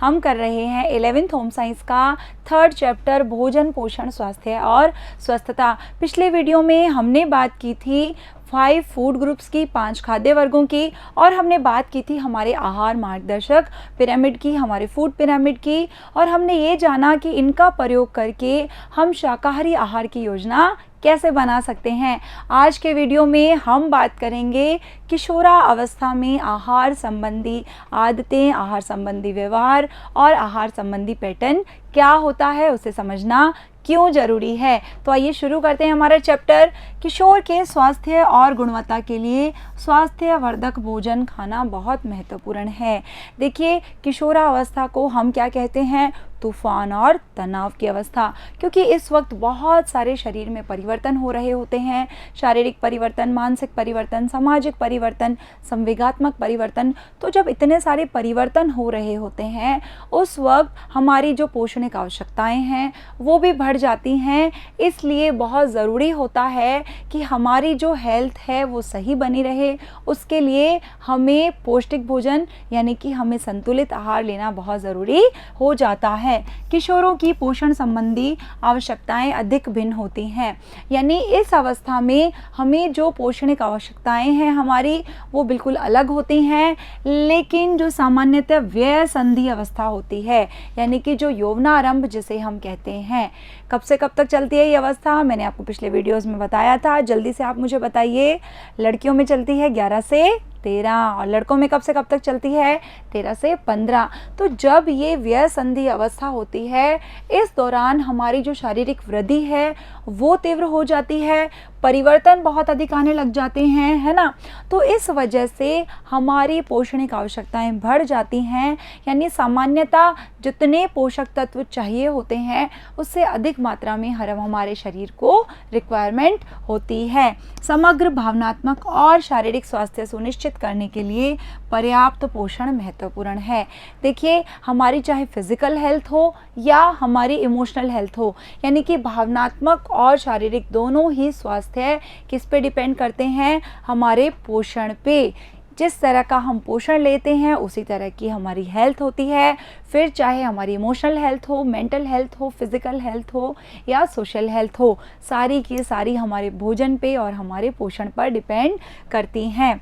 हम कर रहे हैं 11th होम साइंस का 3rd चैप्टर भोजन पोषण स्वास्थ्य और स्वस्थता। पिछले वीडियो में हमने बात की थी 5 फूड ग्रुप्स की, 5 खाद्य वर्गों की, और हमने बात की थी हमारे आहार मार्गदर्शक पिरामिड की, हमारे फूड पिरामिड की, और हमने ये जाना कि इनका प्रयोग करके हम शाकाहारी आहार की योजना कैसे बना सकते हैं। आज के वीडियो में हम बात करेंगे किशोरा अवस्था में आहार संबंधी आदतें, आहार संबंधी व्यवहार और आहार संबंधी पैटर्न क्या होता है, उसे समझना क्यों जरूरी है। तो आइए शुरू करते हैं हमारा चैप्टर। किशोर के स्वास्थ्य और गुणवत्ता के लिए स्वास्थ्यवर्धक भोजन खाना बहुत महत्वपूर्ण है। देखिए, किशोरा अवस्था को हम क्या कहते हैं? तूफान और तनाव की अवस्था, क्योंकि इस वक्त बहुत सारे शरीर में परिवर्तन हो रहे होते हैं। शारीरिक परिवर्तन, मानसिक परिवर्तन, सामाजिक परिवर्तन, संवेगात्मक परिवर्तन। तो जब इतने सारे परिवर्तन हो रहे होते हैं उस वक्त हमारी जो पोषणिक आवश्यकताएं हैं वो भी बढ़ जाती हैं। इसलिए बहुत ज़रूरी होता है कि हमारी जो हेल्थ है वो सही बनी रहे। उसके लिए हमें पौष्टिक भोजन यानी कि हमें संतुलित आहार लेना बहुत ज़रूरी हो जाता है। किशोरों की पोषण संबंधी आवश्यकताएं अधिक भिन्न होती हैं, यानी इस अवस्था में हमें जो पोषणिक आवश्यकताएं हैं हमारी वो बिल्कुल अलग होती हैं। लेकिन जो सामान्यतः व्यय संधि अवस्था होती है, यानी कि जो यौवनारंभ जिसे हम कहते हैं, कब से कब तक चलती है ये अवस्था? मैंने आपको पिछले वीडियोस में बताया था। जल्दी से आप मुझे बताइए। लड़कियों में चलती है 11 से 13 और लड़कों में कब से कब तक चलती है? 13 से 15। तो जब ये व्यय संधि अवस्था होती है, इस दौरान हमारी जो शारीरिक वृद्धि है वो तीव्र हो जाती है, परिवर्तन बहुत अधिक आने लग जाते हैं, है ना। तो इस वजह से हमारी पोषणिक आवश्यकताएं बढ़ जाती हैं, यानी सामान्यतः जितने पोषक तत्व चाहिए होते हैं उससे अधिक मात्रा में हमारे शरीर को रिक्वायरमेंट होती है। समग्र भावनात्मक और शारीरिक स्वास्थ्य सुनिश्चित करने के लिए पर्याप्त पोषण महत्वपूर्ण है। देखिए, हमारी चाहे फिजिकल हेल्थ हो या हमारी इमोशनल हेल्थ हो, यानी कि भावनात्मक और शारीरिक दोनों ही स्वास्थ्य किस पे डिपेंड करते हैं? हमारे पोषण पे। जिस तरह का हम पोषण लेते हैं उसी तरह की हमारी हेल्थ होती है। फिर चाहे हमारी इमोशनल हेल्थ हो, मेंटल हेल्थ हो, फिजिकल हेल्थ हो या सोशल हेल्थ हो, सारी की सारी हमारे भोजन पे और हमारे पोषण पर डिपेंड करती हैं।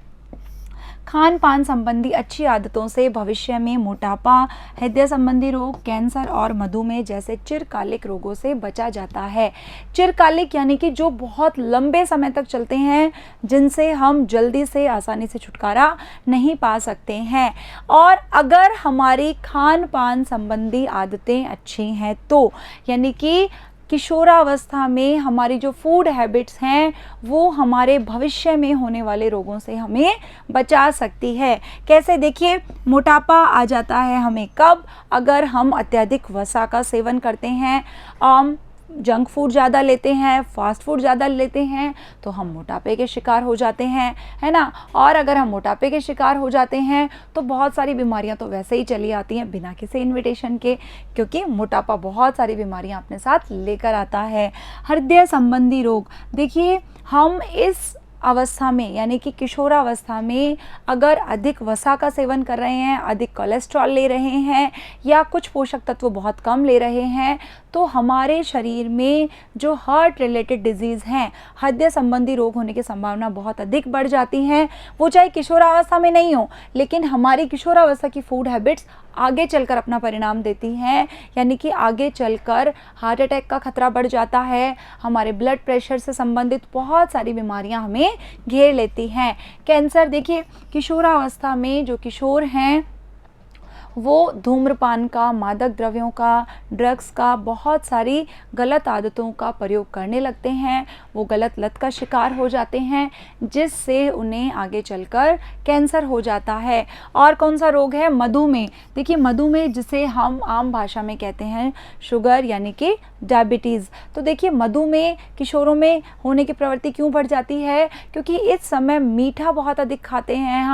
खान पान संबंधी अच्छी आदतों से भविष्य में मोटापा, हृदय संबंधी रोग, कैंसर और मधुमेह जैसे चिरकालिक रोगों से बचा जाता है। चिरकालिक यानी कि जो बहुत लंबे समय तक चलते हैं, जिनसे हम जल्दी से आसानी से छुटकारा नहीं पा सकते हैं। और अगर हमारी खान पान संबंधी आदतें अच्छी हैं तो, यानी कि किशोरावस्था में हमारी जो फूड हैबिट्स हैं वो हमारे भविष्य में होने वाले रोगों से हमें बचा सकती है। कैसे? देखिए, मोटापा आ जाता है हमें कब? अगर हम अत्यधिक वसा का सेवन करते हैं, जंक फूड ज़्यादा लेते हैं, फास्ट फूड ज़्यादा लेते हैं, तो हम मोटापे के शिकार हो जाते हैं, है ना। और अगर हम मोटापे के शिकार हो जाते हैं तो बहुत सारी बीमारियां तो वैसे ही चली आती हैं बिना किसी इन्विटेशन के, क्योंकि मोटापा बहुत सारी बीमारियां अपने साथ लेकर आता है। हृदय संबंधी रोग, देखिए, हम इस अवस्था में यानी कि किशोरावस्था में अगर अधिक वसा का सेवन कर रहे हैं, अधिक कोलेस्ट्रॉल ले रहे हैं या कुछ पोषक तत्व बहुत कम ले रहे हैं, तो हमारे शरीर में जो हार्ट रिलेटेड डिजीज़ हैं, हृदय संबंधी रोग होने की संभावना बहुत अधिक बढ़ जाती हैं। वो चाहे किशोरावस्था में नहीं हो, लेकिन हमारी किशोरावस्था की फूड हैबिट्स आगे चलकर अपना परिणाम देती हैं, यानी कि आगे चलकर हार्ट अटैक का खतरा बढ़ जाता है। हमारे ब्लड प्रेशर से संबंधित बहुत सारी बीमारियां हमें घेर लेती हैं। कैंसर, देखिए, किशोरावस्था में जो किशोर हैं वो धूम्रपान का, मादक द्रव्यों का, ड्रग्स का, बहुत सारी गलत आदतों का प्रयोग करने लगते हैं। वो गलत लत का शिकार हो जाते हैं, जिससे उन्हें आगे चलकर कैंसर हो जाता है। और कौन सा रोग है? मधुमेह। देखिए, मधुमेह जिसे हम आम भाषा में कहते हैं शुगर यानी कि डायबिटीज़। तो देखिए, मधुमेह किशोरों में होने की प्रवृत्ति क्यों बढ़ जाती है? क्योंकि इस समय मीठा बहुत अधिक खाते हैं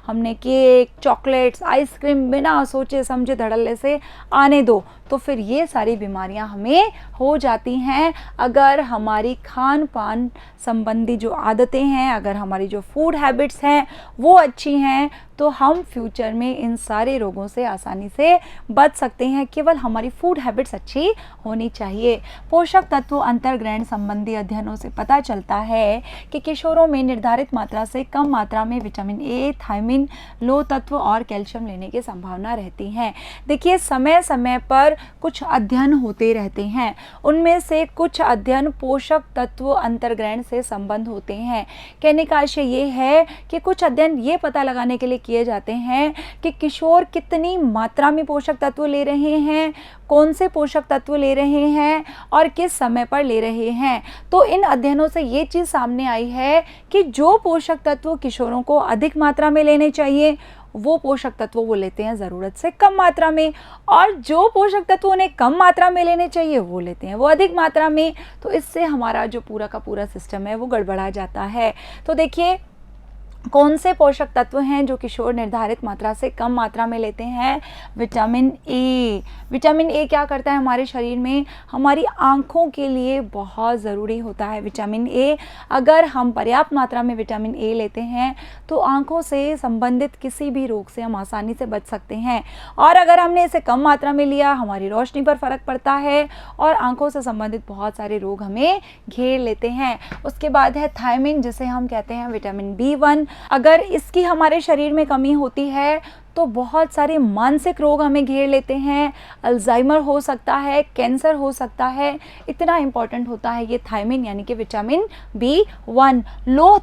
हमने केक, चॉकलेट्स, आइसक्रीम बिना सोचे समझे धड़ल्ले से आने दो, तो फिर ये सारी बीमारियां हमें हो जाती हैं। अगर हमारी खान पान संबंधी जो आदतें हैं, अगर हमारी जो फूड हैबिट्स हैं वो अच्छी हैं, तो हम फ्यूचर में इन सारे रोगों से आसानी से बच सकते हैं। केवल हमारी फूड हैबिट्स अच्छी होनी चाहिए। पोषक तत्व अंतर्ग्रहण संबंधी अध्ययनों से पता चलता है कि किशोरों में निर्धारित मात्रा से कम मात्रा में विटामिन ए, थायमिन, लोह तत्व और कैल्शियम लेने की संभावना रहती है। देखिए, समय समय पर कुछ अध्ययन होते रहते हैं, उनमें से कुछ अध्ययन पोषक तत्व अंतर्ग्रहण से संबंध होते हैं। कहने का आशय ये है कि कुछ अध्ययन ये पता लगाने के लिए किए जाते हैं कि किशोर कितनी मात्रा में पोषक तत्व ले रहे हैं, कौन से पोषक तत्व ले रहे हैं और किस समय पर ले रहे हैं। तो इन अध्ययनों से ये चीज़ सामने आई है कि जो पोषक तत्व किशोरों को अधिक मात्रा में लेने चाहिए वो पोषक तत्व वो लेते हैं ज़रूरत से कम मात्रा में, और जो पोषक तत्व उन्हें कम मात्रा में लेने चाहिए वो लेते हैं वो अधिक मात्रा में। तो इससे हमारा जो पूरा का पूरा सिस्टम है वो गड़बड़ा जाता है। तो देखिए, कौन से पोषक तत्व हैं जो किशोर निर्धारित मात्रा से कम मात्रा में लेते हैं? Vitamin A. विटामिन ए क्या करता है हमारे शरीर में? हमारी आँखों के लिए बहुत ज़रूरी होता है विटामिन ए। अगर हम पर्याप्त मात्रा में विटामिन ए लेते हैं तो आँखों से संबंधित किसी भी रोग से हम आसानी से बच सकते हैं, और अगर हमने इसे कम मात्रा में लिया हमारी रोशनी पर फ़र्क पड़ता है और आँखों से संबंधित बहुत सारे रोग हमें घेर लेते हैं। उसके बाद है थायमिन, जिसे हम कहते हैं विटामिन B1। अगर इसकी हमारे शरीर में कमी होती है तो बहुत सारे मानसिक रोग हमें घेर लेते हैं, अल्जाइमर हो सकता है, कैंसर हो सकता है। इतना इम्पॉर्टेंट होता है ये थायमिन यानी कि विटामिन B1। लोह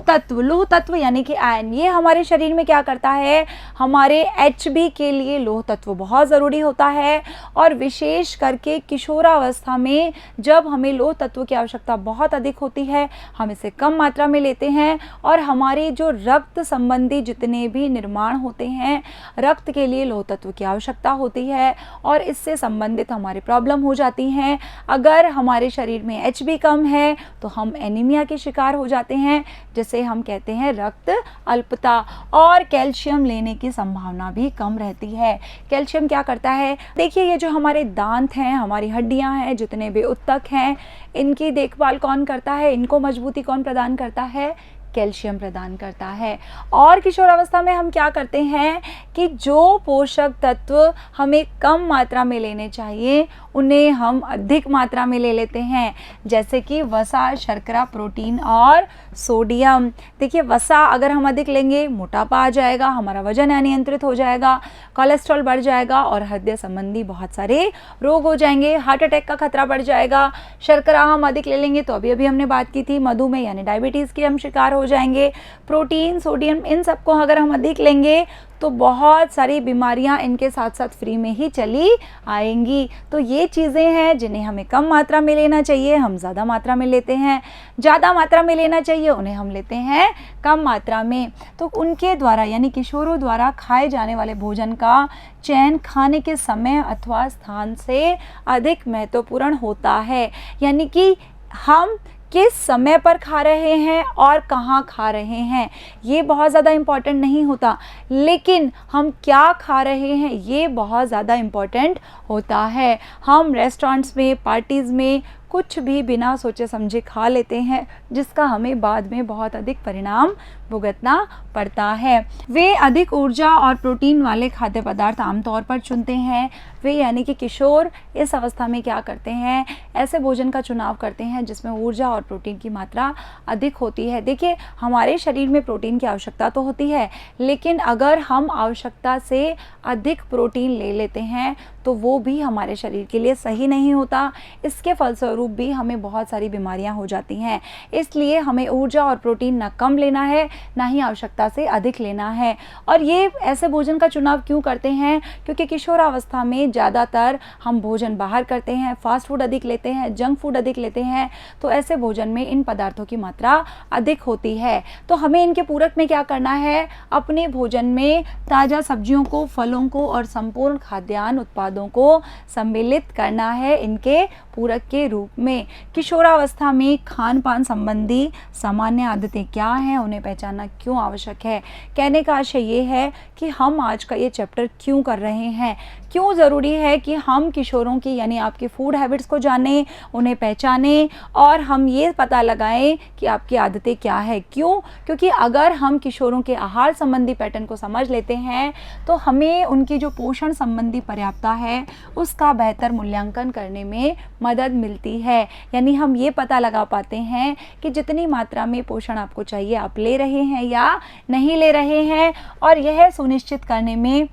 तत्व यानी कि आयरन, ये हमारे शरीर में क्या करता है? हमारे HB के लिए लोह तत्व बहुत ज़रूरी होता है, और विशेष करके किशोरावस्था में जब हमें लोह तत्व की आवश्यकता बहुत अधिक होती है हम इसे कम मात्रा में लेते हैं, और हमारे जो रक्त संबंधी जितने भी निर्माण होते हैं, रक्त के लिए लोह तत्व की आवश्यकता होती है और इससे संबंधित हमारी प्रॉब्लम हो जाती हैं। अगर हमारे शरीर में HB कम है तो हम एनीमिया के शिकार हो जाते हैं, जिसे हम कहते हैं रक्त अल्पता, और कैल्शियम लेने की संभावना भी कम रहती है। कैल्शियम क्या करता है? देखिए, ये जो हमारे दांत हैं, हमारी हड्डियां हैं, जितने भी ऊतक हैं, इनकी देखभाल कौन करता है? इनको मजबूती कौन प्रदान करता है? कैल्शियम प्रदान करता है। और किशोरावस्था में हम क्या करते हैं कि जो पोषक तत्व हमें कम मात्रा में लेने चाहिए उन्हें हम अधिक मात्रा में ले लेते हैं, जैसे कि वसा, शर्करा, प्रोटीन और सोडियम। देखिए, वसा अगर हम अधिक लेंगे मोटापा आ जाएगा, हमारा वजन अनियंत्रित हो जाएगा, कोलेस्ट्रॉल बढ़ जाएगा और हृदय संबंधी बहुत सारे रोग हो जाएंगे, हार्ट अटैक का खतरा बढ़ जाएगा। शर्करा हम अधिक ले लेंगे तो अभी हमने बात की थी मधुमेह यानी डायबिटीज़ के हम शिकार हो जाएंगे। प्रोटीन, सोडियम, इन सबको अगर हम अधिक लेंगे तो बहुत सारी बीमारियां इनके साथ साथ फ्री में ही चली आएंगी। तो ये चीज़ें हैं जिन्हें हमें कम मात्रा में लेना चाहिए, हम ज़्यादा मात्रा में लेते हैं। ज़्यादा मात्रा में लेना चाहिए, उन्हें हम लेते हैं कम मात्रा में। तो उनके द्वारा यानी किशोरों द्वारा खाए जाने वाले भोजन का चयन खाने के समय अथवा स्थान से अधिक महत्वपूर्ण होता है, यानी कि हम किस समय पर खा रहे हैं और कहाँ खा रहे हैं ये बहुत ज़्यादा इम्पॉर्टेंट नहीं होता, लेकिन हम क्या खा रहे हैं ये बहुत ज़्यादा इम्पॉर्टेंट होता है। हम रेस्टोरेंट्स में, पार्टीज़ में कुछ भी बिना सोचे समझे खा लेते हैं, जिसका हमें बाद में बहुत अधिक परिणाम भुगतना पड़ता है। वे अधिक ऊर्जा और प्रोटीन वाले खाद्य पदार्थ आमतौर पर चुनते हैं। वे यानी कि किशोर इस अवस्था में क्या करते हैं? ऐसे भोजन का चुनाव करते हैं जिसमें ऊर्जा और प्रोटीन की मात्रा अधिक होती है। देखिए, हमारे शरीर में प्रोटीन की आवश्यकता तो होती है, लेकिन अगर हम आवश्यकता से अधिक प्रोटीन ले लेते हैं तो वो भी हमारे शरीर के लिए सही नहीं होता। इसके फलस्वरूप भी हमें बहुत सारी बीमारियां हो जाती हैं। इसलिए हमें ऊर्जा और प्रोटीन ना कम लेना है, ना ही आवश्यकता से अधिक लेना है। और ये ऐसे भोजन का चुनाव क्यों करते हैं? क्योंकि किशोरावस्था में ज़्यादातर हम भोजन बाहर करते हैं, फास्ट फूड अधिक लेते हैं, जंक फूड अधिक लेते हैं, तो ऐसे भोजन में इन पदार्थों की मात्रा अधिक होती है। तो हमें इनके पूरक में क्या करना है? अपने भोजन में ताज़ा सब्जियों को, फलों को और संपूर्ण खाद्यान्न उत्पादों को सम्मिलित करना है इनके पूरक के रूप में। किशोरावस्था में खान पान संबंधी सामान्य आदतें क्या हैं उन्हें पहचान पहचानना क्यों आवश्यक है। कहने का आशय ये है कि हम आज का ये चैप्टर क्यों कर रहे हैं, क्यों ज़रूरी है कि हम किशोरों की यानी आपकी फूड हैबिट्स को जानें, उन्हें पहचानें और हम ये पता लगाएं कि आपकी आदतें क्या है। क्यों? क्योंकि अगर हम किशोरों के आहार संबंधी पैटर्न को समझ लेते हैं तो हमें उनकी जो पोषण संबंधी पर्याप्तता है उसका बेहतर मूल्यांकन करने में मदद मिलती है। यानी हम ये पता लगा पाते हैं कि जितनी मात्रा में पोषण आपको चाहिए आप ले रहे हैं या नहीं ले रहे हैं, और यह सुनिश्चित करने में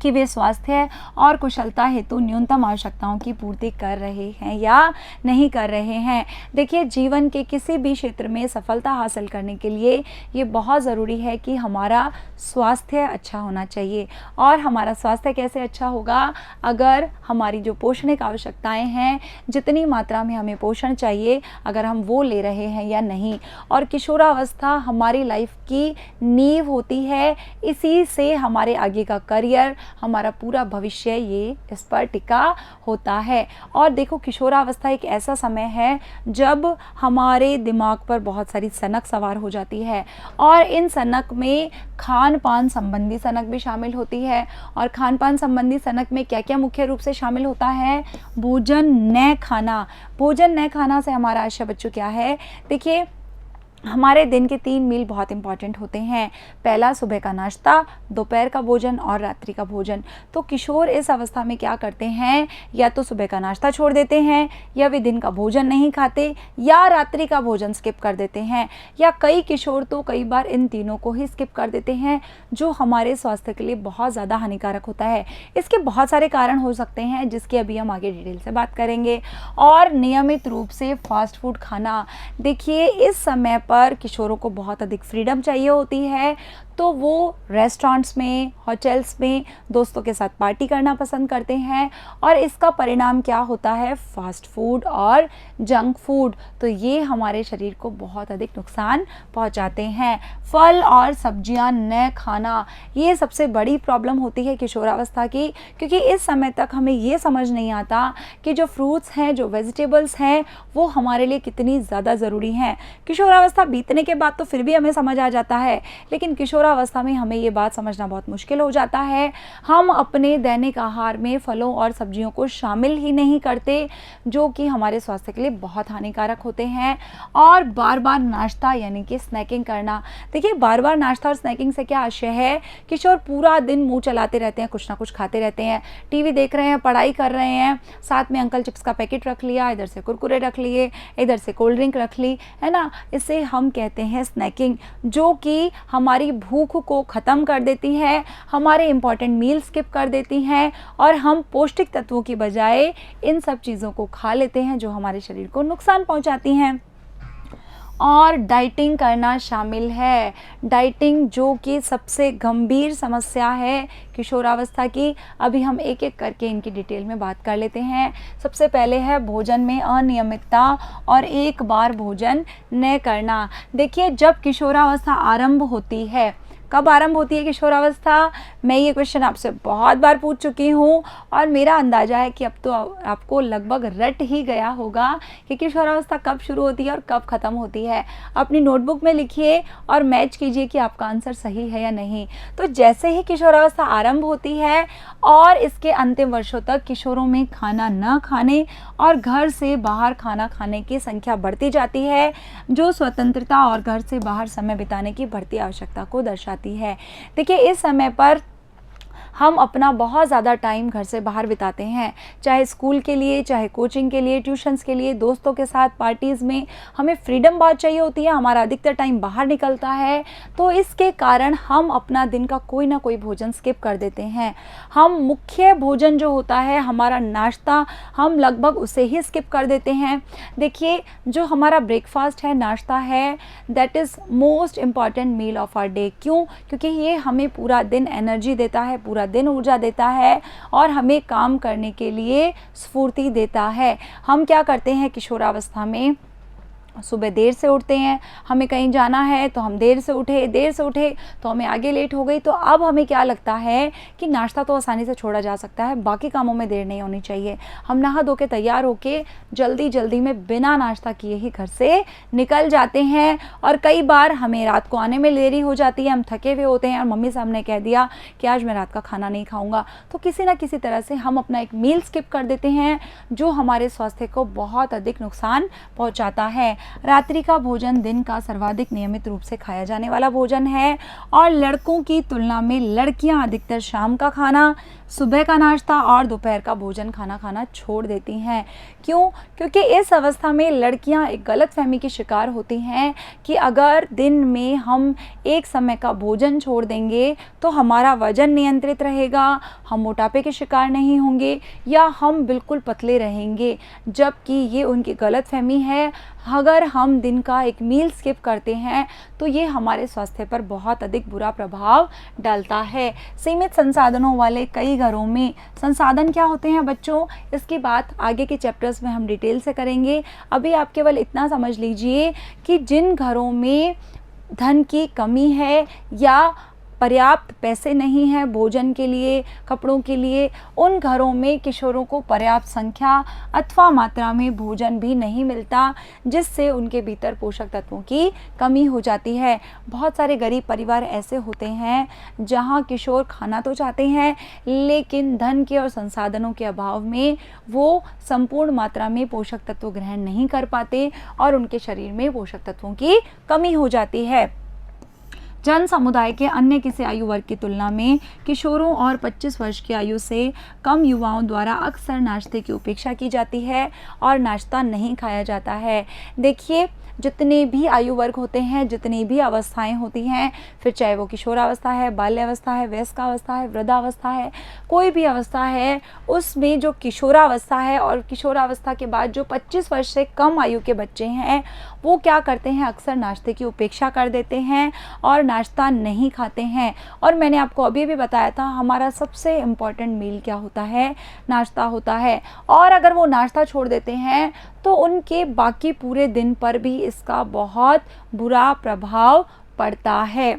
कि वे स्वास्थ्य और कुशलता हेतु न्यूनतम आवश्यकताओं की पूर्ति कर रहे हैं या नहीं कर रहे हैं। देखिए, जीवन के किसी भी क्षेत्र में सफलता हासिल करने के लिए ये बहुत ज़रूरी है कि हमारा स्वास्थ्य अच्छा होना चाहिए। और हमारा स्वास्थ्य कैसे अच्छा होगा? अगर हमारी जो पोषणिक आवश्यकताएं हैं, जितनी मात्रा में हमें पोषण चाहिए, अगर हम वो ले रहे हैं या नहीं। और किशोरावस्था हमारी लाइफ की नींव होती है, इसी से हमारे आगे का करियर, हमारा पूरा भविष्य ये इस पर टिका होता है। और देखो, किशोरावस्था एक ऐसा समय है जब हमारे दिमाग पर बहुत सारी सनक सवार हो जाती है, और इन सनक में खान पान संबंधी सनक भी शामिल होती है। और खान पान संबंधी सनक में क्या क्या मुख्य रूप से शामिल होता है? भोजन न खाना। भोजन न खाना से हमारा आशय बच्चों क्या है? देखिए, हमारे दिन के 3 मील बहुत इंपॉर्टेंट होते हैं। पहला सुबह का नाश्ता, दोपहर का भोजन और रात्रि का भोजन। तो किशोर इस अवस्था में क्या करते हैं? या तो सुबह का नाश्ता छोड़ देते हैं, या वे दिन का भोजन नहीं खाते, या रात्रि का भोजन स्किप कर देते हैं, या कई किशोर तो कई बार इन तीनों को ही स्किप कर देते हैं, जो हमारे स्वास्थ्य के लिए बहुत ज़्यादा हानिकारक होता है। इसके बहुत सारे कारण हो सकते हैं जिसकी अभी हम आगे डिटेल से बात करेंगे। और नियमित रूप से फास्ट फूड खाना। देखिए, इस समय पर किशोरों को बहुत अधिक फ्रीडम चाहिए होती है, तो वो रेस्टोरेंट्स में, होटल्स में दोस्तों के साथ पार्टी करना पसंद करते हैं, और इसका परिणाम क्या होता है? फास्ट फूड और जंक फूड। तो ये हमारे शरीर को बहुत अधिक नुकसान पहुंचाते हैं। फल और सब्जियां न खाना, ये सबसे बड़ी प्रॉब्लम होती है किशोरावस्था की, क्योंकि इस समय तक हमें ये समझ नहीं आता कि जो फ्रूट्स हैं, जो वेजिटेबल्स हैं, वो हमारे लिए कितनी ज़्यादा ज़रूरी हैं। किशोरावस्था बीतने के बाद तो फिर भी हमें समझ आ जाता है, लेकिन किशोरावस्था में हमें ये बात समझना बहुत मुश्किल हो जाता है। हम अपने दैनिक आहार में फलों और सब्जियों को शामिल ही नहीं करते, जो कि हमारे स्वास्थ्य के लिए बहुत हानिकारक होते हैं। और बार बार नाश्ता यानी कि स्नैकिंग करना। देखिए, बार बार नाश्ता और स्नैकिंग से क्या आशय है? किशोर पूरा दिन मुंह चलाते रहते हैं, कुछ ना कुछ खाते रहते हैं, टीवी देख रहे हैं, पढ़ाई कर रहे हैं, साथ में अंकल चिप्स का पैकेट रख लिया, इधर से कुरकुरे रख लिए, इधर से कोल्ड ड्रिंक रख ली, है ना। इसे हम कहते हैं स्नैकिंग, जो कि हमारी भूख को ख़त्म कर देती है, हमारे इंपॉर्टेंट मील स्किप कर देती हैं, और हम पौष्टिक तत्वों की बजाय इन सब चीज़ों को खा लेते हैं जो हमारे शरीर को नुकसान पहुंचाती हैं। और डाइटिंग करना शामिल है। डाइटिंग जो कि सबसे गंभीर समस्या है किशोरावस्था की। अभी हम एक एक करके इनकी डिटेल में बात कर लेते हैं। सबसे पहले है भोजन में अनियमितता और एक बार भोजन न करना। देखिए, जब किशोरावस्था आरंभ होती है, कब आरंभ होती है किशोरावस्था? मैं ये क्वेश्चन आपसे बहुत बार पूछ चुकी हूँ, और मेरा अंदाज़ा है कि अब तो आपको लगभग रट ही गया होगा कि किशोरावस्था कब शुरू होती है और कब ख़त्म होती है। अपनी नोटबुक में लिखिए और मैच कीजिए कि आपका आंसर सही है या नहीं। तो जैसे ही किशोरावस्था आरंभ होती है और इसके अंतिम वर्षों तक किशोरों में खाना न खाने और घर से बाहर खाना खाने की संख्या बढ़ती जाती है, जो स्वतंत्रता और घर से बाहर समय बिताने की बढ़ती आवश्यकता को दर्शाती है। देखिए, इस समय पर हम अपना बहुत ज़्यादा टाइम घर से बाहर बिताते हैं, चाहे स्कूल के लिए, चाहे कोचिंग के लिए, ट्यूशन्स के लिए, दोस्तों के साथ पार्टीज़ में हमें फ्रीडम बहुत चाहिए होती है, हमारा अधिकतर टाइम बाहर निकलता है। तो इसके कारण हम अपना दिन का कोई ना कोई भोजन स्किप कर देते हैं। हम मुख्य भोजन जो होता है हमारा नाश्ता, हम लगभग उसे ही स्किप कर देते हैं। देखिए, जो हमारा ब्रेकफास्ट है, नाश्ता है, that is most important meal of our day. क्यों? क्योंकि ये हमें पूरा दिन एनर्जी देता है, पूरा दिन ऊर्जा देता है, और हमें काम करने के लिए स्फूर्ति देता है। हम क्या करते हैं किशोरावस्था में? सुबह देर से उठते हैं, हमें कहीं जाना है तो हम देर से उठे तो हमें आगे लेट हो गई। तो अब हमें क्या लगता है कि नाश्ता तो आसानी से छोड़ा जा सकता है, बाकी कामों में देर नहीं होनी चाहिए। हम नहा धो के तैयार होके जल्दी जल्दी में बिना नाश्ता किए ही घर से निकल जाते हैं, और कई बार हमें रात को आने में देरी हो जाती है, हम थके हुए होते हैं और मम्मी साहब ने कह दिया कि आज मैं रात का खाना नहीं खाऊंगा, तो किसी ना किसी तरह से हम अपना एक मील स्किप कर देते हैं, जो हमारे स्वास्थ्य को बहुत अधिक नुकसान पहुंचाता है। रात्रि का भोजन दिन का सर्वाधिक नियमित रूप से खाया जाने वाला भोजन है, और लड़कों की तुलना में लड़कियां अधिकतर शाम का खाना, सुबह का नाश्ता और दोपहर का भोजन खाना छोड़ देती हैं। क्यों? क्योंकि इस अवस्था में लड़कियां एक गलतफहमी की शिकार होती हैं कि अगर दिन में हम एक समय का भोजन छोड़ देंगे तो हमारा वजन नियंत्रित रहेगा, हम मोटापे के शिकार नहीं होंगे या हम बिल्कुल पतले रहेंगे, जबकि ये उनकी गलतफहमी है। अगर हम दिन का एक मील स्किप करते हैं तो ये हमारे स्वास्थ्य पर बहुत अधिक बुरा प्रभाव डालता है। सीमित संसाधनों वाले कई घरों में संसाधन क्या होते हैं बच्चों, इसकी बात आगे के चैप्टर्स में हम डिटेल से करेंगे। अभी आप केवल इतना समझ लीजिए कि जिन घरों में धन की कमी है या पर्याप्त पैसे नहीं हैं भोजन के लिए, कपड़ों के लिए, उन घरों में किशोरों को पर्याप्त संख्या अथवा मात्रा में भोजन भी नहीं मिलता, जिससे उनके भीतर पोषक तत्वों की कमी हो जाती है। बहुत सारे गरीब परिवार ऐसे होते हैं जहां किशोर खाना तो चाहते हैं, लेकिन धन के और संसाधनों के अभाव में वो संपूर्ण मात्रा में पोषक तत्व ग्रहण नहीं कर पाते और उनके शरीर में पोषक तत्वों की कमी हो जाती है। जन समुदाय के अन्य किसी आयु वर्ग की तुलना में किशोरों और 25 वर्ष की आयु से कम युवाओं द्वारा अक्सर नाश्ते की उपेक्षा की जाती है और नाश्ता नहीं खाया जाता है। देखिए, जितने भी आयु वर्ग होते हैं, जितनी भी अवस्थाएं होती हैं, फिर चाहे वो किशोरावस्था है, बाल्यावस्था है, वयस्कावस्था है, वृद्धावस्था है, कोई भी अवस्था है, उसमें जो किशोरावस्था है और किशोरावस्था के बाद जो 25 वर्ष से कम आयु के बच्चे हैं, वो क्या करते हैं, अक्सर नाश्ते की उपेक्षा कर देते हैं और नाश्ता नहीं खाते हैं। और मैंने आपको अभी भी बताया था, हमारा सबसे इम्पॉर्टेंट मील क्या होता है, नाश्ता होता है। और अगर वो नाश्ता छोड़ देते हैं तो उनके बाकी पूरे दिन पर भी इसका बहुत बुरा प्रभाव पड़ता है।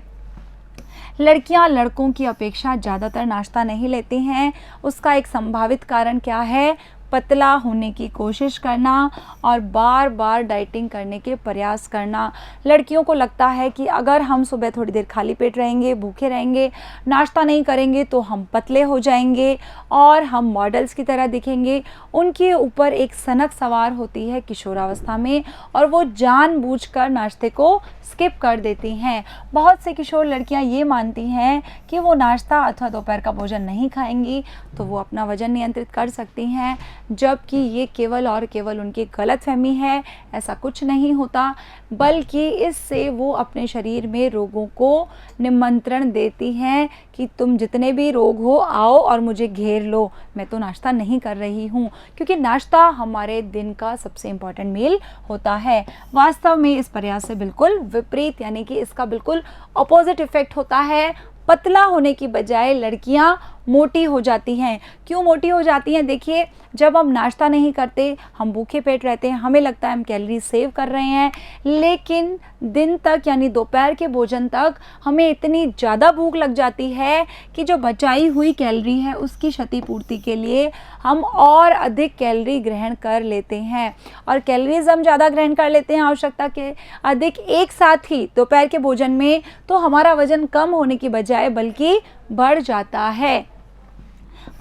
लड़कियां लड़कों की अपेक्षा ज़्यादातर नाश्ता नहीं लेती हैं। उसका एक संभावित कारण क्या है? पतला होने की कोशिश करना और बार बार डाइटिंग करने के प्रयास करना। लड़कियों को लगता है कि अगर हम सुबह थोड़ी देर खाली पेट रहेंगे, भूखे रहेंगे, नाश्ता नहीं करेंगे तो हम पतले हो जाएंगे और हम मॉडल्स की तरह दिखेंगे। उनके ऊपर एक सनक सवार होती है किशोरावस्था में और वो जानबूझकर नाश्ते को स्किप कर देती हैं। बहुत से किशोर लड़कियां ये मानती हैं कि वो नाश्ता अथवा दोपहर का भोजन नहीं खाएंगी तो वो अपना वजन नियंत्रित कर सकती हैं, जबकि ये केवल और केवल उनकी गलतफहमी है। ऐसा कुछ नहीं होता, बल्कि इससे वो अपने शरीर में रोगों को निमंत्रण देती हैं कि तुम जितने भी रोग हो आओ और मुझे घेर लो, मैं तो नाश्ता नहीं कर रही हूँ। क्योंकि नाश्ता हमारे दिन का सबसे इम्पॉर्टेंट मील होता है। वास्तव में इस प्रयास से बिल्कुल विपरीत, यानी कि इसका बिल्कुल अपोजिट इफेक्ट होता है। पतला होने की बजाय लड़कियां मोटी हो जाती हैं। क्यों मोटी हो जाती हैं? देखिए, जब हम नाश्ता नहीं करते, हम भूखे पेट रहते हैं, हमें लगता है हम कैलोरी सेव कर रहे हैं, लेकिन दिन तक यानी दोपहर के भोजन तक हमें इतनी ज़्यादा भूख लग जाती है कि जो बचाई हुई कैलोरी है उसकी क्षतिपूर्ति के लिए हम और अधिक कैलोरी ग्रहण कर लेते हैं। और कैलोरीज हम ज़्यादा ग्रहण कर लेते हैं आवश्यकता के अधिक एक साथ ही दोपहर के भोजन में, तो हमारा वजन कम होने की बजाय बल्कि बढ़ जाता है।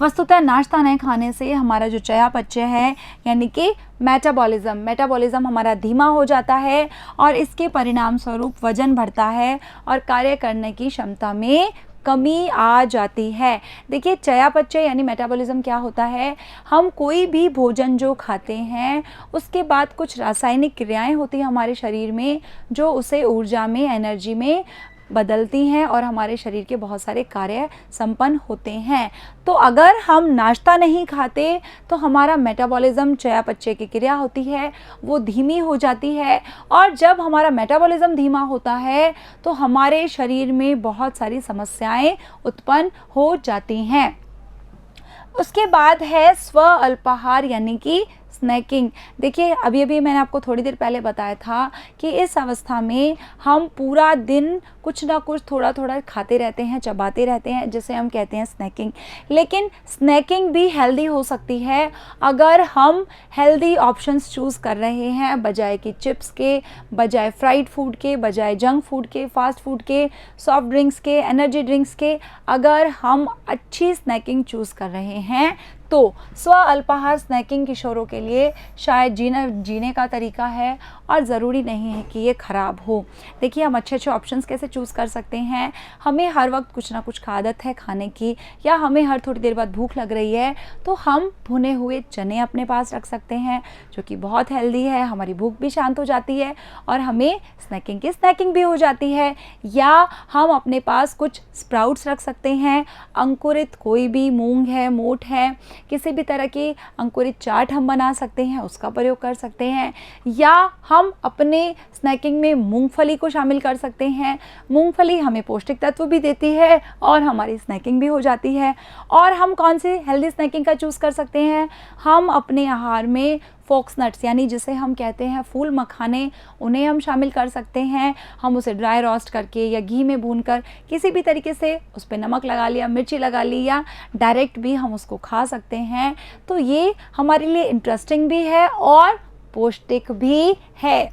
वस्तुतः नाश्ता नहीं खाने से हमारा जो चयापचय है यानी कि मेटाबॉलिज्म हमारा धीमा हो जाता है और इसके परिणाम स्वरूप वजन बढ़ता है और कार्य करने की क्षमता में कमी आ जाती है। देखिए, चयापचय यानी मेटाबॉलिज्म क्या होता है? हम कोई भी भोजन जो खाते हैं उसके बाद कुछ रासायनिक क्रियाएं होती हैं हमारे शरीर में जो उसे ऊर्जा में, एनर्जी में बदलती हैं और हमारे शरीर के बहुत सारे कार्य संपन्न होते हैं। तो अगर हम नाश्ता नहीं खाते तो हमारा मेटाबॉलिज्म, चयापचय की क्रिया होती है वो धीमी हो जाती है, और जब हमारा मेटाबॉलिज्म धीमा होता है तो हमारे शरीर में बहुत सारी समस्याएं उत्पन्न हो जाती हैं। उसके बाद है स्व अल्पाहार यानी कि स्नैकिंग, देखिए अभी अभी मैंने आपको थोड़ी देर पहले बताया था कि इस अवस्था में हम पूरा दिन कुछ ना कुछ थोड़ा थोड़ा खाते रहते हैं, चबाते रहते हैं, जिसे हम कहते हैं स्नैकिंग। लेकिन स्नैकिंग भी हेल्दी हो सकती है अगर हम हेल्दी ऑप्शंस चूज़ कर रहे हैं, बजाय कि चिप्स के, बजाय फ्राइड फूड के, बजाय जंक फूड के, फास्ट फूड के, सॉफ्ट ड्रिंक्स के, एनर्जी ड्रिंक्स के। अगर हम अच्छी स्नैकिंग चूज़ कर रहे हैं तो स्व अल्पाहार स्नैकिंग किशोरों के लिए शायद जीने का तरीका है और ज़रूरी नहीं है कि ये ख़राब हो। देखिए हम अच्छे अच्छे ऑप्शंस कैसे चूज़ कर सकते हैं। हमें हर वक्त कुछ ना कुछ का आदत है खाने की, या हमें हर थोड़ी देर बाद भूख लग रही है, तो हम भुने हुए चने अपने पास रख सकते हैं जो कि बहुत हेल्दी है। हमारी भूख भी शांत हो जाती है और हमें स्नैकिंग की स्नैकिंग भी हो जाती है। या हम अपने पास कुछ स्प्राउट्स रख सकते हैं, अंकुरित कोई भी मूंग है, मोठ है, किसी भी तरह की अंकुरित चाट हम बना सकते हैं, उसका प्रयोग कर सकते हैं। या हम अपने स्नैकिंग में मूंगफली को शामिल कर सकते हैं। मूंगफली हमें पौष्टिक तत्व भी देती है और हमारी स्नैकिंग भी हो जाती है। और हम कौन सी हेल्दी स्नैकिंग का चूज़ कर सकते हैं, हम अपने आहार में फोक्स नट्स यानी जिसे हम कहते हैं फूल मखाने, उन्हें हम शामिल कर सकते हैं। हम उसे ड्राई रोस्ट करके या घी में भूनकर किसी भी तरीके से उस पर नमक लगा लिया, मिर्ची लगा ली, या डायरेक्ट भी हम उसको खा सकते हैं। तो ये हमारे लिए इंटरेस्टिंग भी है और पौष्टिक भी है।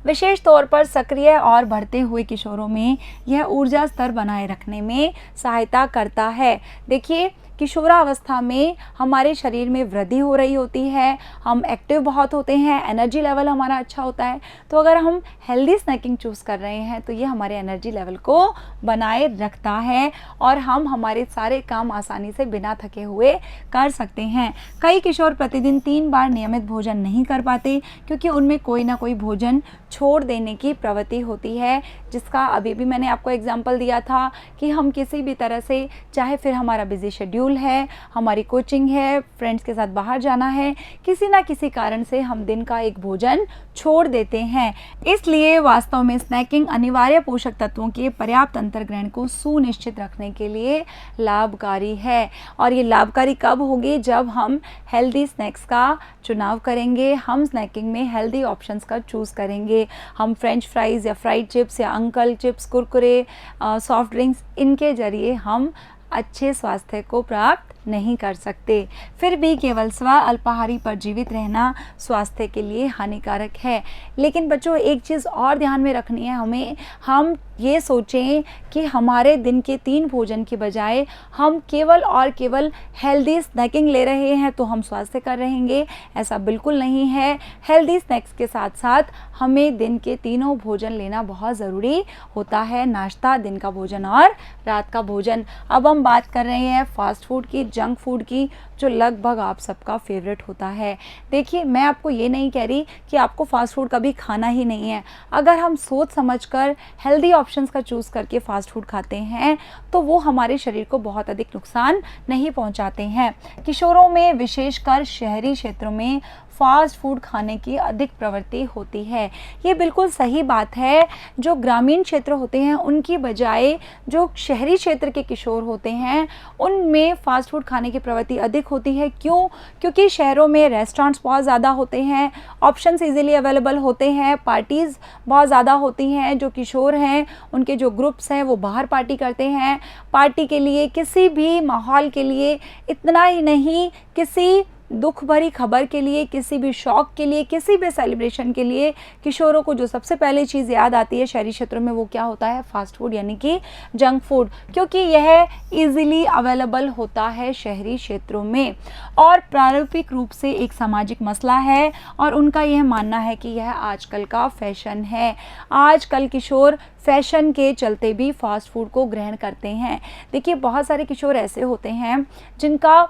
विशेष तौर पर सक्रिय और बढ़ते हुए किशोरों में यह ऊर्जा स्तर बनाए रखने में सहायता करता है। देखिए किशोरावस्था में हमारे शरीर में वृद्धि हो रही होती है, हम एक्टिव बहुत होते हैं, एनर्जी लेवल हमारा अच्छा होता है। तो अगर हम हेल्दी स्नैकिंग चूज़ कर रहे हैं तो ये हमारे एनर्जी लेवल को बनाए रखता है और हम हमारे सारे काम आसानी से बिना थके हुए कर सकते हैं। कई किशोर प्रतिदिन 3 बार नियमित भोजन नहीं कर पाते क्योंकि उनमें कोई ना कोई भोजन छोड़ देने की प्रवृत्ति होती है, जिसका अभी भी मैंने आपको एग्जाम्पल दिया था कि हम किसी भी तरह से, चाहे फिर हमारा बिजी शेड्यूल है, हमारी कोचिंग है, फ्रेंड्स के साथ बाहर जाना है, किसी ना किसी कारण से हम दिन का एक भोजन छोड़ देते हैं। इसलिए वास्तव में स्नैकिंग अनिवार्य पोषक तत्वों के पर्याप्त अंतर्ग्रहण को सुनिश्चित रखने के लिए लाभकारी है। और ये लाभकारी कब होगी, जब हम हेल्दी स्नैक्स का चुनाव करेंगे, हम स्नैकिंग में हेल्दी ऑप्शंस का चूज़ करेंगे। हम फ्रेंच फ्राइज़ या फ्राइड चिप्स या uncle chips, Kurkure, soft drinks, इनके ज़रिए हम अच्छे स्वास्थ्य को प्राप्त नहीं कर सकते। फिर भी केवल स्व अल्पाहारी पर जीवित रहना स्वास्थ्य के लिए हानिकारक है। लेकिन बच्चों एक चीज़ और ध्यान में रखनी है हमें, हम ये सोचें कि हमारे दिन के 3 भोजन के बजाय हम केवल और केवल हेल्दी स्नैकिंग ले रहे हैं तो हम स्वास्थ्य कर रहेंगे, ऐसा बिल्कुल नहीं है। हेल्दी स्नैक्स के साथ साथ हमें दिन के तीनों भोजन लेना बहुत ज़रूरी होता है, नाश्ता, दिन का भोजन और रात का भोजन। अब हम बात कर रहे हैं फास्ट फूड की, जंक फूड की, जो लगभग आप सबका फेवरेट होता है। देखिए मैं आपको ये नहीं कह रही कि आपको फास्ट फूड कभी खाना ही नहीं है। अगर हम सोच समझकर हेल्दी ऑप्शंस का चूज़ करके फास्ट फूड खाते हैं तो वो हमारे शरीर को बहुत अधिक नुकसान नहीं पहुंचाते हैं। किशोरों में विशेषकर शहरी क्षेत्रों में फास्ट फूड खाने की अधिक प्रवृत्ति होती है। ये बिल्कुल सही बात है। जो ग्रामीण क्षेत्र होते हैं उनकी बजाय जो शहरी क्षेत्र के किशोर होते हैं उनमें फास्ट फूड खाने की प्रवृत्ति अधिक होती है। क्यों? क्योंकि शहरों में रेस्टोरेंट्स बहुत ज़्यादा होते हैं, ऑप्शंस इजीली अवेलेबल होते हैं, पार्टीज़ बहुत ज़्यादा होती हैं। जो किशोर हैं उनके जो ग्रुप्स हैं वो बाहर पार्टी करते हैं। पार्टी के लिए, किसी भी माहौल के लिए, इतना ही नहीं किसी दुख भरी खबर के लिए, किसी भी शौक के लिए, किसी भी सेलिब्रेशन के लिए किशोरों को जो सबसे पहले चीज़ याद आती है शहरी क्षेत्रों में वो क्या होता है? फास्ट फूड यानी कि जंक फूड, क्योंकि यह इजीली अवेलेबल होता है शहरी क्षेत्रों में। और प्रारूपिक रूप से एक सामाजिक मसला है और उनका यह मानना है कि यह आजकल का फैशन है। आजकल किशोर फैशन के चलते भी फास्ट फूड को ग्रहण करते हैं। देखिए बहुत सारे किशोर ऐसे होते हैं जिनका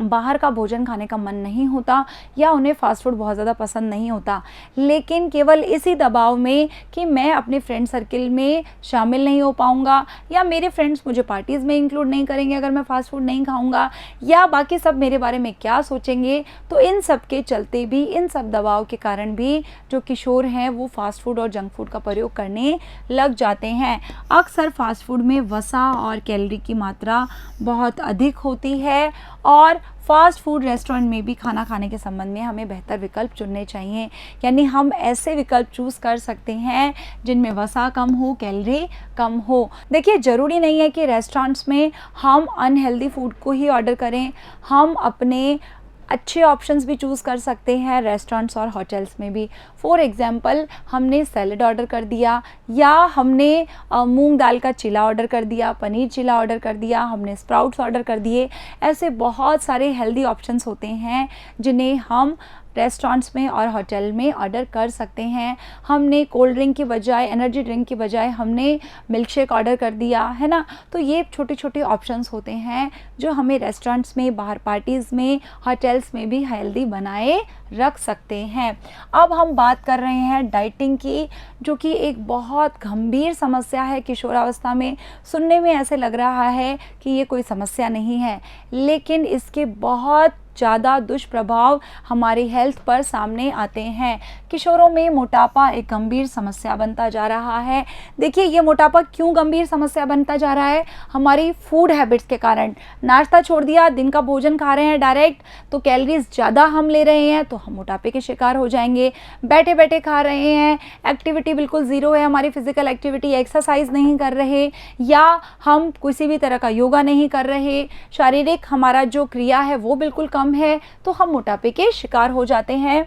बाहर का भोजन खाने का मन नहीं होता या उन्हें फ़ास्ट फूड बहुत ज़्यादा पसंद नहीं होता, लेकिन केवल इसी दबाव में कि मैं अपने फ्रेंड सर्किल में शामिल नहीं हो पाऊँगा या मेरे फ्रेंड्स मुझे पार्टीज़ में इंक्लूड नहीं करेंगे अगर मैं फ़ास्ट फूड नहीं खाऊँगा, या बाकी सब मेरे बारे में क्या सोचेंगे। तो इन सब के चलते भी, इन सब दबाव के कारण भी जो किशोर हैं वो फ़ास्ट फूड और जंक फूड का प्रयोग करने लग जाते हैं। अक्सर फ़ास्ट फूड में वसा और कैलोरी की मात्रा बहुत अधिक होती है और फास्ट फूड रेस्टोरेंट में भी खाना खाने के संबंध में हमें बेहतर विकल्प चुनने चाहिए, यानी हम ऐसे विकल्प चूज़ कर सकते हैं जिनमें वसा कम हो, कैलोरी कम हो। देखिए, ज़रूरी नहीं है कि रेस्टोरेंट्स में हम अनहेल्दी फूड को ही ऑर्डर करें, हम अपने अच्छे ऑप्शंस भी चूज़ कर सकते हैं रेस्टोरेंट्स और होटल्स में भी। फॉर एग्ज़ाम्पल, हमने सैलड ऑर्डर कर दिया, या हमने मूंग दाल का चिला ऑर्डर कर दिया, पनीर चिला ऑर्डर कर दिया, हमने स्प्राउट्स ऑर्डर कर दिए। ऐसे बहुत सारे हेल्दी ऑप्शंस होते हैं जिन्हें हम रेस्टोरेंट्स में और होटल में ऑर्डर कर सकते हैं। हमने कोल्ड ड्रिंक की बजाय, एनर्जी ड्रिंक की बजाय हमने मिल्क शेक ऑर्डर कर दिया, है ना। तो ये छोटे छोटे ऑप्शंस होते हैं जो हमें रेस्टोरेंट्स में, बाहर पार्टीज़ में, होटल्स में भी हेल्दी बनाए रख सकते हैं। अब हम बात कर रहे हैं डाइटिंग की, जो कि एक बहुत गंभीर समस्या है किशोरावस्था में। सुनने में ऐसे लग रहा है कि ये कोई समस्या नहीं है, लेकिन इसके बहुत ज़्यादा दुष्प्रभाव हमारी हेल्थ पर सामने आते हैं। किशोरों में मोटापा एक गंभीर समस्या बनता जा रहा है। देखिए, ये मोटापा क्यों गंभीर समस्या बनता जा रहा है? हमारी फूड हैबिट्स के कारण। नाश्ता छोड़ दिया, दिन का भोजन खा रहे हैं डायरेक्ट, तो कैलोरीज ज़्यादा हम ले रहे हैं, तो हम मोटापे के शिकार हो जाएंगे। बैठे बैठे खा रहे हैं, एक्टिविटी बिल्कुल ज़ीरो है, हमारी फिजिकल एक्टिविटी, एक्सरसाइज नहीं कर रहे, या हम किसी भी तरह का योगा नहीं कर रहे, शारीरिक हमारा जो क्रिया है वो बिल्कुल कम है, तो हम मोटापे के शिकार हो जाते हैं।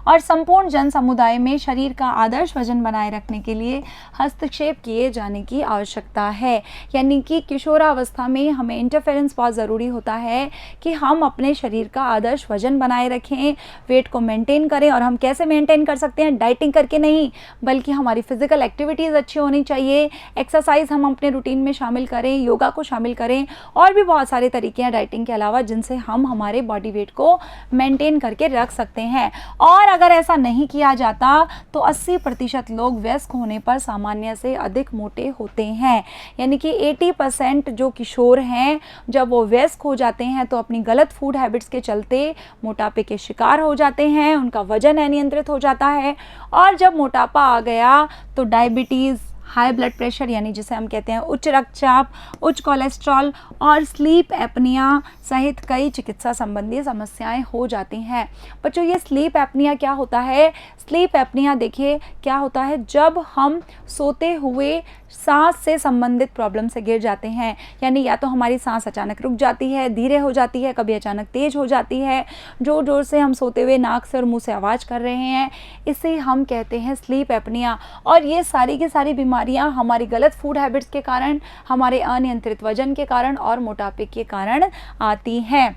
और संपूर्ण जन समुदाय में शरीर का आदर्श वजन बनाए रखने के लिए हस्तक्षेप किए जाने की आवश्यकता है। यानी कि किशोरावस्था में हमें इंटरफेरेंस बहुत ज़रूरी होता है कि हम अपने शरीर का आदर्श वजन बनाए रखें, वेट को मेंटेन करें। और हम कैसे मेंटेन कर सकते हैं? डाइटिंग करके नहीं, बल्कि हमारी फिजिकल एक्टिविटीज़ अच्छी होनी चाहिए, एक्सरसाइज हम अपने रूटीन में शामिल करें, योगा को शामिल करें, और भी बहुत सारे तरीके हैं डाइटिंग के अलावा जिनसे हम हमारे बॉडी वेट को मेंटेन करके रख सकते हैं। और अगर ऐसा नहीं किया जाता तो 80% लोग वयस्क होने पर सामान्य से अधिक मोटे होते हैं। यानी कि 80% जो किशोर हैं, जब वो वयस्क हो जाते हैं तो अपनी गलत फूड हैबिट्स के चलते मोटापे के शिकार हो जाते हैं, उनका वजन अनियंत्रित हो जाता है। और जब मोटापा आ गया तो डायबिटीज़, हाई ब्लड प्रेशर, यानी जिसे हम कहते हैं उच्च रक्तचाप, उच्च कोलेस्ट्रॉल और स्लीप एपनिया सहित कई चिकित्सा संबंधी समस्याएं हो जाती हैं। बच्चों, ये स्लीप एपनिया क्या होता है? स्लीप एपनिया देखिए क्या होता है, जब हम सोते हुए सांस से संबंधित प्रॉब्लम से गिर जाते हैं, यानी या तो हमारी सांस अचानक रुक जाती है, धीरे हो जाती है, कभी अचानक तेज हो जाती है, जोर जोर से हम सोते हुए नाक से और मुंह से आवाज़ कर रहे हैं, इसे हम कहते हैं स्लीप एपनिया। और ये सारी की सारी बीमारियां हमारी गलत फूड हैबिट्स के कारण, हमारे अनियंत्रित वजन के कारण और मोटापे के कारण आती हैं।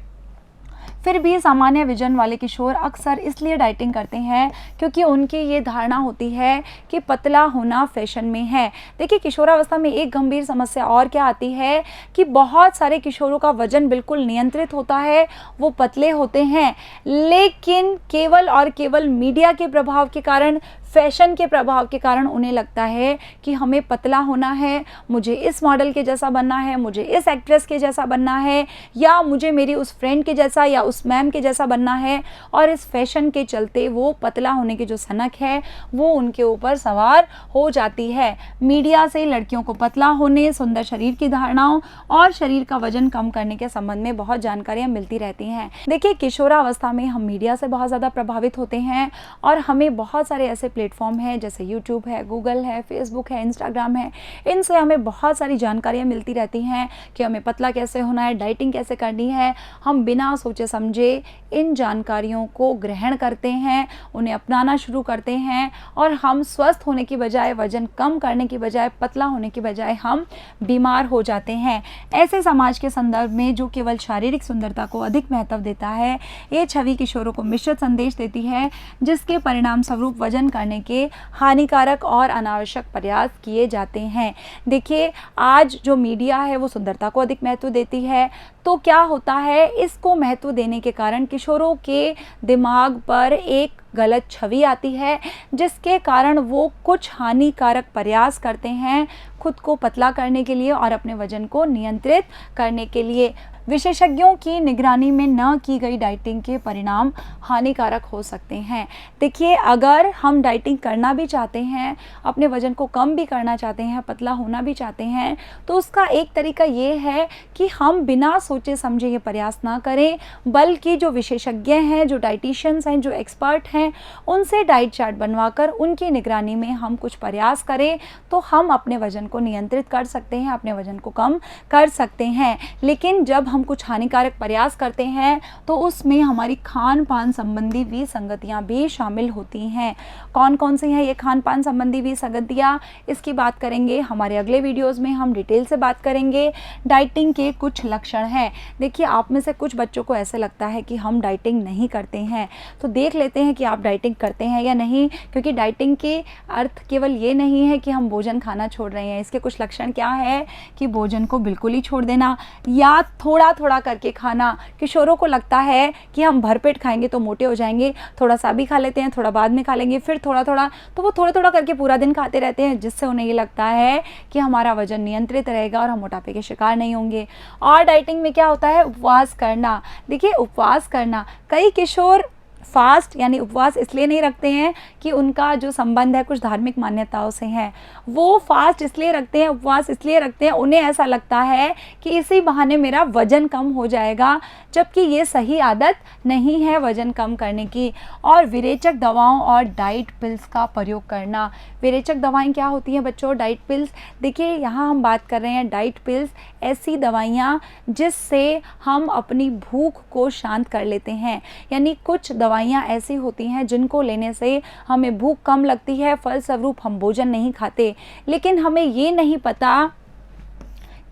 फिर भी सामान्य वजन वाले किशोर अक्सर इसलिए डाइटिंग करते हैं क्योंकि उनकी ये धारणा होती है कि पतला होना फैशन में है। देखिए, किशोरावस्था में एक गंभीर समस्या और क्या आती है कि बहुत सारे किशोरों का वजन बिल्कुल नियंत्रित होता है, वो पतले होते हैं, लेकिन केवल और केवल मीडिया के प्रभाव के कारण, फैशन के प्रभाव के कारण उन्हें लगता है कि हमें पतला होना है, मुझे इस मॉडल के जैसा बनना है, मुझे इस एक्ट्रेस के जैसा बनना है, या मुझे मेरी उस फ्रेंड के जैसा या उस मैम के जैसा बनना है। और इस फैशन के चलते वो पतला होने की जो सनक है वो उनके ऊपर सवार हो जाती है। मीडिया से लड़कियों को पतला होने, सुंदर शरीर की धारणाओं और शरीर का वजन कम करने के संबंध में बहुत जानकारियाँ मिलती रहती हैं। देखिए, किशोरावस्था में हम मीडिया से बहुत ज़्यादा प्रभावित होते हैं और हमें बहुत सारे ऐसे प्लेटफॉर्म है जैसे यूट्यूब है, गूगल है, फेसबुक है, इंस्टाग्राम है, इनसे हमें बहुत सारी जानकारियाँ मिलती रहती हैं कि हमें पतला कैसे होना है, डाइटिंग कैसे करनी है। हम बिना सोचे समझे इन जानकारियों को ग्रहण करते हैं, उन्हें अपनाना शुरू करते हैं और हम स्वस्थ होने की बजाय, वजन कम करने की बजाय, पतला होने की बजाय हम बीमार हो जाते हैं। ऐसे समाज के संदर्भ में जो केवल शारीरिक सुंदरता को अधिक महत्व देता है, ये छवि किशोरों को मिश्रित संदेश देती है, जिसके परिणाम स्वरूप वजन करने के हानिकारक और अनावश्यक प्रयास किए जाते हैं। देखिए, आज जो मीडिया है वो सुंदरता को अधिक महत्व देती है, तो क्या होता है, इसको महत्व देने के कारण किशोरों के दिमाग पर एक गलत छवि आती है, जिसके कारण वो कुछ हानिकारक प्रयास करते हैं खुद को पतला करने के लिए और अपने वजन को नियंत्रित करने के लिए। विशेषज्ञों की निगरानी में न की गई डाइटिंग के परिणाम हानिकारक हो सकते हैं। देखिए, अगर हम डाइटिंग करना भी चाहते हैं, अपने वज़न को कम भी करना चाहते हैं, पतला होना भी चाहते हैं, तो उसका एक तरीका ये है कि हम बिना सोचे समझे ये प्रयास ना करें, बल्कि जो विशेषज्ञ हैं, जो डाइटिशियंस हैं, जो एक्सपर्ट हैं, उनसे डाइट चार्ट बनवाकर उनकी निगरानी में हम कुछ प्रयास करें तो हम अपने वज़न को नियंत्रित कर सकते हैं, अपने वज़न को कम कर सकते हैं। लेकिन जब हम कुछ हानिकारक प्रयास करते हैं तो उसमें हमारी खान पान संबंधी विसंगतियाँ भी शामिल होती हैं। कौन कौन सी हैं ये खान पान संबंधी विसंगतियाँ, इसकी बात करेंगे हमारे अगले वीडियोज़ में, हम डिटेल से बात करेंगे। डाइटिंग के कुछ लक्षण हैं। देखिए, आप में से कुछ बच्चों को ऐसे लगता है कि हम डाइटिंग नहीं करते हैं, तो देख लेते हैं कि आप डाइटिंग करते हैं या नहीं, क्योंकि डाइटिंग के अर्थ केवल ये नहीं है कि हम भोजन खाना छोड़ रहे हैं। इसके कुछ लक्षण क्या है कि भोजन को बिल्कुल ही छोड़ देना या थोड़ा थोड़ा करके खाना। किशोरों को लगता है कि हम भरपेट खाएंगे तो मोटे हो जाएंगे, थोड़ा सा भी खा लेते हैं, थोड़ा बाद में खा लेंगे, फिर थोड़ा थोड़ा, तो वो थोड़ा थोड़ा करके पूरा दिन खाते रहते हैं, जिससे उन्हें ये लगता है कि हमारा वजन नियंत्रित रहेगा और हम मोटापे के शिकार नहीं होंगे। और डाइटिंग में क्या होता है, उपवास करना। देखिए, उपवास करना, कई किशोर फास्ट यानी उपवास इसलिए नहीं रखते हैं कि उनका जो संबंध है कुछ धार्मिक मान्यताओं से है। वो फास्ट इसलिए रखते हैं, उपवास इसलिए रखते हैं, उन्हें ऐसा लगता है कि इसी बहाने मेरा वज़न कम हो जाएगा, जबकि ये सही आदत नहीं है वज़न कम करने की। और विरेचक दवाओं और डाइट पिल्स का प्रयोग करना। विरेचक दवाएं क्या होती हैं बच्चों? Diet pills. देखिए, यहाँ हम बात कर रहे हैं डाइट पिल्स, ऐसी दवाइयाँ जिससे हम अपनी भूख को शांत कर लेते हैं। यानी कुछ दवाइयाँ ऐसी होती हैं जिनको लेने से हमें भूख कम लगती है, फलस्वरूप हम भोजन नहीं खाते, लेकिन हमें ये नहीं पता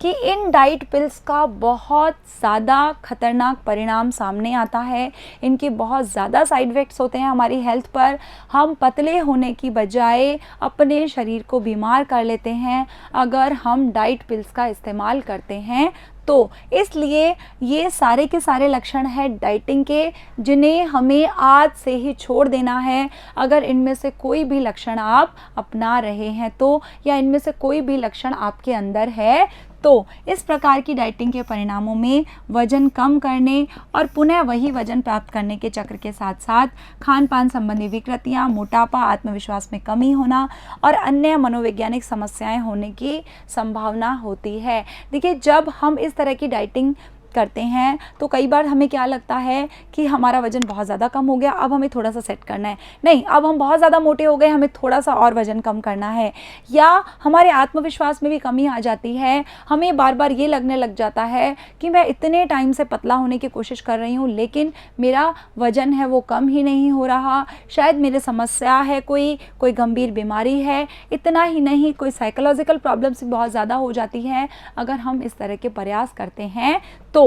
कि इन डाइट पिल्स का बहुत ज़्यादा खतरनाक परिणाम सामने आता है। इनके बहुत ज़्यादा साइड इफ़ेक्ट्स होते हैं हमारी हेल्थ पर। हम पतले होने की बजाय अपने शरीर को बीमार कर लेते हैं अगर हम डाइट पिल्स का इस्तेमाल करते हैं तो। इसलिए ये सारे के सारे लक्षण हैं डाइटिंग के, जिन्हें हमें आज से ही छोड़ देना है। अगर इनमें से कोई भी लक्षण आप अपना रहे हैं तो, या इनमें से कोई भी लक्षण आपके अंदर है तो, इस प्रकार की डाइटिंग के परिणामों में वज़न कम करने और पुनः वही वज़न प्राप्त करने के चक्र के साथ साथ खान पान संबंधी विकृतियाँ, मोटापा, आत्मविश्वास में कमी होना और अन्य मनोवैज्ञानिक समस्याएं होने की संभावना होती है। देखिए, जब हम इस तरह की डाइटिंग करते हैं तो कई बार हमें क्या लगता है कि हमारा वज़न बहुत ज़्यादा कम हो गया, अब हमें थोड़ा सा सेट करना है। नहीं, अब हम बहुत ज़्यादा मोटे हो गए, हमें थोड़ा सा और वज़न कम करना है। या हमारे आत्मविश्वास में भी कमी आ जाती है, हमें बार बार ये लगने लग जाता है कि मैं इतने टाइम से पतला होने की कोशिश कर रही हूँ, लेकिन मेरा वज़न है वो कम ही नहीं हो रहा। शायद मेरे समस्या है, कोई गंभीर बीमारी है। इतना ही नहीं, कोई साइकोलॉजिकल प्रॉब्लम्स भी बहुत ज़्यादा हो जाती है अगर हम इस तरह के प्रयास करते हैं तो।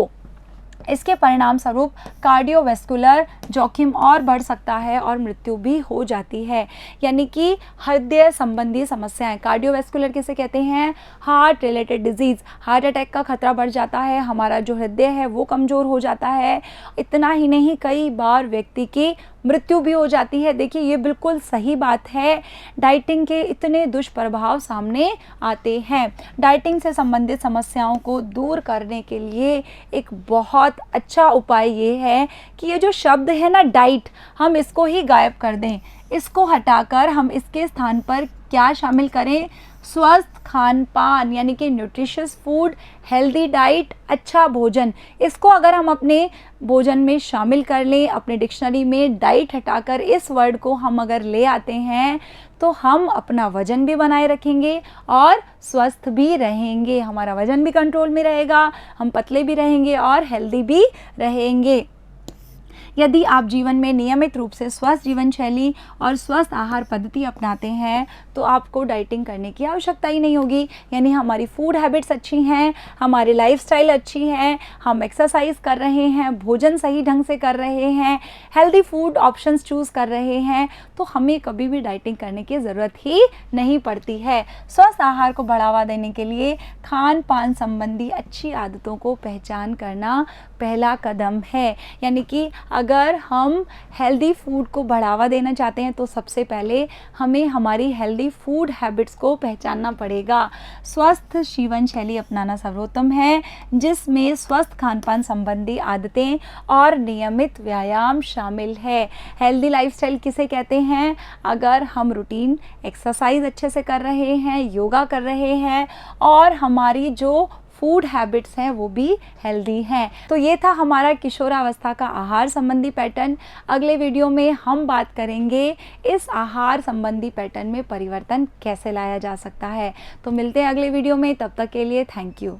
इसके परिणाम स्वरूप कार्डियोवैस्कुलर जोखिम और बढ़ सकता है और मृत्यु भी हो जाती है। यानी कि हृदय संबंधी समस्याएं, कार्डियोवैस्कुलर किसे कहते हैं? Heart related disease. Heart attack का खतरा बढ़ जाता है, हमारा जो हृदय है वो कमज़ोर हो जाता है। इतना ही नहीं, कई बार व्यक्ति की मृत्यु भी हो जाती है। देखिए, ये बिल्कुल सही बात है। डाइटिंग के इतने दुष्प्रभाव सामने आते हैं। डाइटिंग से संबंधित समस्याओं को दूर करने के लिए एक बहुत अच्छा उपाय ये है कि ये जो शब्द है ना डाइट, हम इसको ही गायब कर दें। इसको हटाकर हम इसके स्थान पर क्या शामिल करें? स्वस्थ खान पान, यानी कि न्यूट्रिशियस फूड, हेल्दी डाइट, अच्छा भोजन। इसको अगर हम अपने भोजन में शामिल कर लें, अपने डिक्शनरी में डाइट हटाकर इस वर्ड को हम अगर ले आते हैं तो हम अपना वज़न भी बनाए रखेंगे और स्वस्थ भी रहेंगे। हमारा वज़न भी कंट्रोल में रहेगा, हम पतले भी रहेंगे और हेल्दी भी रहेंगे। यदि आप जीवन में नियमित रूप से स्वस्थ जीवन शैली और स्वस्थ आहार पद्धति अपनाते हैं तो आपको डाइटिंग करने की आवश्यकता ही नहीं होगी। यानी हमारी फूड हैबिट्स अच्छी हैं, हमारी लाइफस्टाइल अच्छी है, हम एक्सरसाइज कर रहे हैं, भोजन सही ढंग से कर रहे हैं, हेल्दी फूड ऑप्शंस चूज़ कर रहे हैं, तो हमें कभी भी डाइटिंग करने की ज़रूरत ही नहीं पड़ती है। स्वस्थ आहार को बढ़ावा देने के लिए खान पान संबंधी अच्छी आदतों को पहचान करना पहला कदम है। यानी कि अगर हम हेल्दी फूड को बढ़ावा देना चाहते हैं तो सबसे पहले हमें हमारी हेल्दी फूड हैबिट्स को पहचानना पड़ेगा। स्वस्थ जीवन शैली अपनाना सर्वोत्तम है, जिसमें स्वस्थ खान-पान संबंधी आदतें और नियमित व्यायाम शामिल है। हेल्दी लाइफस्टाइल किसे कहते हैं? अगर हम रूटीन एक्सरसाइज अच्छे से कर रहे हैं, योगा कर रहे हैं और हमारी जो फूड हैबिट्स हैं वो भी हेल्दी हैं। तो ये था हमारा किशोरावस्था का आहार संबंधी पैटर्न। अगले वीडियो में हम बात करेंगे इस आहार संबंधी पैटर्न में परिवर्तन कैसे लाया जा सकता है। तो मिलते हैं अगले वीडियो में, तब तक के लिए थैंक यू।